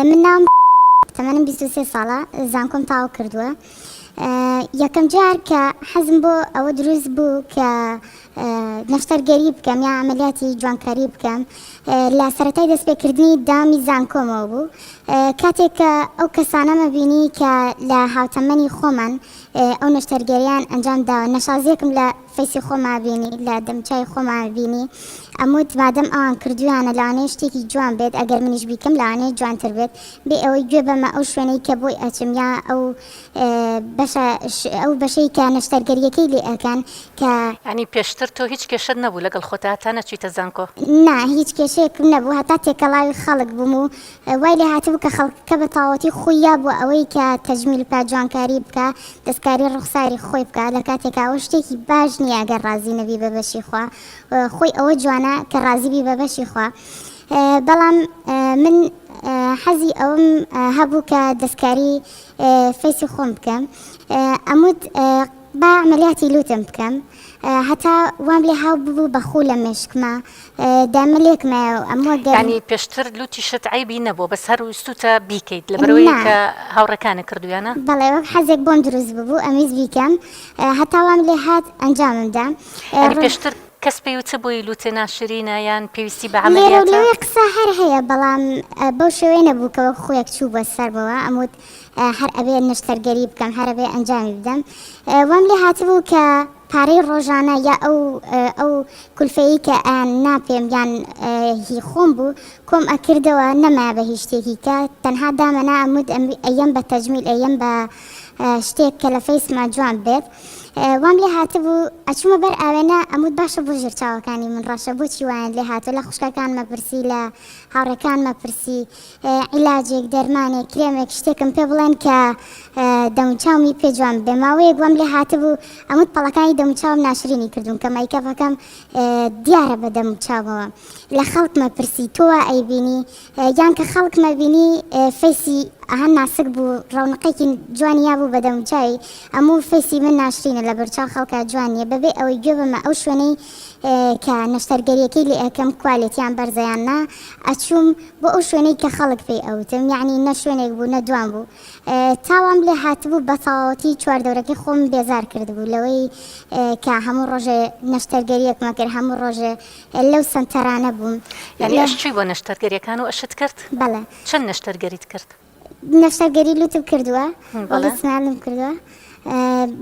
من ناوم تمانم 23 ساڵە زانکۆم تاو کردووە. یەکەم جار کە حەزم بۆ ئەوە دروست بوو کە نەشتەرگەری بکەم یا عملیاتی جوانکاری بکەم لە سەرەتای دەستپێکردنی دامی زانکۆمەوە بوو. کاتێک کە ئەو کەسانەمە بینی کە لە هاوتەمەنی خۆمان ئەو نەشتەرگەریان ئەنجام داوە، نەشازیەکم لە فەیسی خۆمان بینی، لە دەمچای خۆمان بینی، ئەموت مادەم ئەوان کردویانە لەوانەیە شتێکی جوان بێت، ئەگەر منیش بیکەم لەوانەیە جوانتر بێت بێ ئەوەی گوێ بەمە ئەو شوێنەی کە بۆی ئەچم یا ئەو بەشەی کە نەشتەرگەریەکەی لێ ئەکەن کە ینی پێشتر تۆ هیچ کێشت نەبوو لەگەڵ خۆتا تا نەچیتە زانکۆ؟ نا هیچ کێشەیەکم نەبوو، هەتا تێکەڵاوی خەڵک بووم و وای لێ هاتبوو کە خەڵکە بە تاوەتی خۆییا بوو ئەوەی کە تەجمیل پا جوانکاری بکە، دەستکاری ڕوخساری خۆی بکە لە کاتێکا ئەوە شتێکی باش نییە ئەگەر ڕازی نەبی بە بەشی خوا، خۆی ئەوە جوانە کە ڕازیبی بە بەشی خوا. بەڵام من حەزی ئەوم هەبوو کە دەستکاری فەیسی خۆم بکەم، ئەموت با عملیاتی لوتم بکەم، هەتا وام لێ هاو ببوو بەخوو لە مێشکمە دامەلێکمایە و ئەموە ینی پێشتر لوتیشت عیبی نەبوو بەس هەر ویستوتە بیکەیت لەبەرەوەی کە هاوڕەکانە کردویانە؟ بەڵێ وەک حەزێک بۆم دروست ببوو ئەمیز بیکەم، هەتا وام لێ هات ئەنجاممدا. پێشتر کەس پێی وتە بۆی لوتە ناشرینە یان پێویستی بە عملیاتە؟ لێرەوەی قسە هەر هەیە بەڵام بەو شێوەیە نەبوو کە وەک خۆیەک چوو بە سەربەوە، ئەموت هەر ئەبێ نەشتەرگەری بکەم، هەر ئەبێ ئەنجامی بدەم. وام لێ هاتبوو کە پارەی ڕۆژانە یا ئەو کولفەیە کە ناپێم یان هی خۆم بوو کۆم ئەکردەوە نەمایە بە هیچ شتێکی کە تەنها دامەنا ئەموت ئەیەم بە تەجمیل ئەیەم بە شتێک کە لە فەیسما جوان بێت. وام لێ هاتبوو ئەچوومە بەر ئاوێنە ئەموت باشە بۆ ژێر چاوەکانی من ڕاشە بۆچی وایان لێ هاتووە، لە خوشکەکان مەپرسی، لە هاوڕێکان مەپرسی، عیلاجێک دەرمانێک کرێمێک شتێکم پێ بڵێن کە دەموچاومی پێ جوان بێ. ماوەیەک وام لێ هاتبوو ئەموت پەڵەکانی دەموچاوم ناشرینی کردوون کە مایکەفەکەم دیارە بە دەموچاوەوە، لە خەڵک مەپرسی تۆوە ئەیبینی یان کە خەڵک مەبینی فەیسی ئەهەن ناسک بوو ڕەونقێکی جوانیا بوو بە دەموچاوی ئەموو فەیسی من ناشرینە لە بەرچاو خەڵکە جوانیە بەبێ ئەوەی گوێ بەمە ئەو شوێنەی کە نەشتەرگەریەکەی لێ ئەەکەم کوالیتیان بەرزەیان نا ئەچووم بۆ ئەو شوێنەی کە خەڵک پێی ئەوتم، یعنی نە شوێنێک بوو نەدوان بوو. تاوام لێ هاتبوو بە تەواوەتی چواردەورەکەی خۆم بێزار کردبوو لەوەی کە هەموو ڕۆژێ نەشتەرگەریەکمە کرد، هەموو ڕۆژێ لەو سەنتەرانە بووم. یعنی ئەشتووی بۆ نەشتەرگەریەکان و ئەشت کرد؟ بەڵێ. چەند نەشتەرگەریت کرد؟ نەشتەرگەری لوتم کردووە، سنالم کردووە،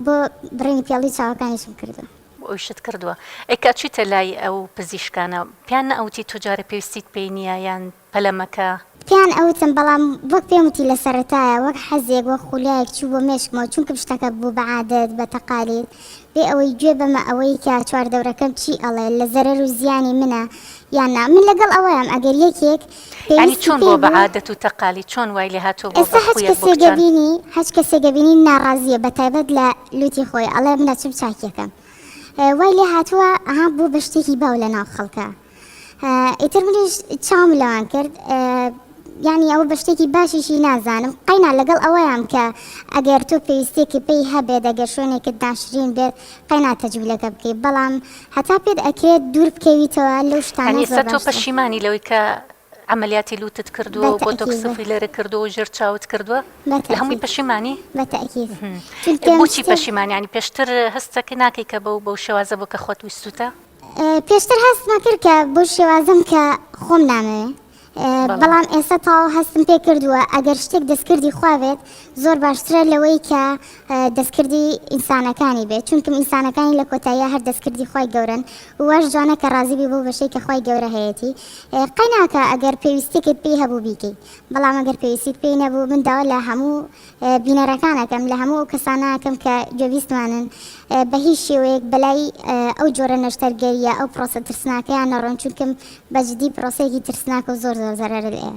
بۆ بڕینی پیاڵی چاوەکانیشم کردووە. ئەوشت کردووە. ئەیکا چیتە لای ئەو پزیشکانە پیان نەئەوتی تۆ جارە پێویستیت پێی نییە یان پەلەمەکە؟ پیان ئەوتم بەڵام وەک پێموتی لە سەرەتایە وەک حەزێک وەک خولایەک چوو بۆ مێشکمەوە چونکە شتەکە بوو بە عادەت بە تەقالید بێ ئەوەی گوێ بەمە ئەوەی کە چواردەورەکەم چی ئەڵێ لە زەرەر و زیانی منە یاننا من لەگەڵ ئەوەیەم ئەگەر یەکێک ینی چۆن بۆ بە عادەت و تەقالی چۆن وای لێ هاتووە بۆ هەچ کەسێگەبینی ناڕازیە بە تایبەت لە لوتی خۆی ئەڵێ منە چم چاکیەکەم وای لێ هاتووە ئەها بوو بە شتێکی باو لە ناو خەڵکە. ئیتر منیش چاوم لەوان کرد، یعنی ئەوە بە شتێکی باشیشی نازانم قەینا لەگەڵ ئەوەیان کە ئەگەر تۆ پێویستێکی پێی هەبێت ئەگەر شوێنێکت ناشرین بێت قەینا تەجمیلەکە بکەیت، بەڵام هەتا پێت ئەکرێت دوور بکەویتەوە لەو شتانە. تۆ پەشیمانی لەوەی کە عملیاتی لوتت کردووە بۆ تۆکسفی لێرە کردووە ژێر چاوت کردووە لە هەمووی پەشیمانی؟ بەتەئکید. بۆچی پەشیمانی؟ ینی پێشتر هەستەکە ناکەی کە بەو شێوازە بۆ کە خۆت ویستوتە؟ پێشتر هەستمە کرد کە بۆ شێوازم کە خۆم نامەوێت، بەڵام ئێستا تاو هەستم پێ کردووە ئەگەر شتێک دەستکردی خوابێت زۆر باشترە لەوەی کە دەستکردی ئینسانەکانی بێت، چونکەم ئینسانەکانی لە کۆتاییە هەر دەستکردی خۆی گەورن واش جوانە کە ڕازیبی بۆ بەشەی کە خۆی گەورە هەیەی قەیناکە ئەگەر پێویستێکت پێی هەبوو بیکەیت، بەڵام ئەگەر پێویستیت پێی نەبوو من داوا لە هەموو بینەرەکانەکەم لە هەموو کەسانەکەم کە گوێویستمانن بە هیچ شێوەیەک بەلای ئەو جۆرە نەشتەرگەریە ئەو پرۆسە ترسناکەیان نەڕۆن، چونکەم بەجددی پرۆسەیەکی ترسناکە و زۆر زەرەر لێ.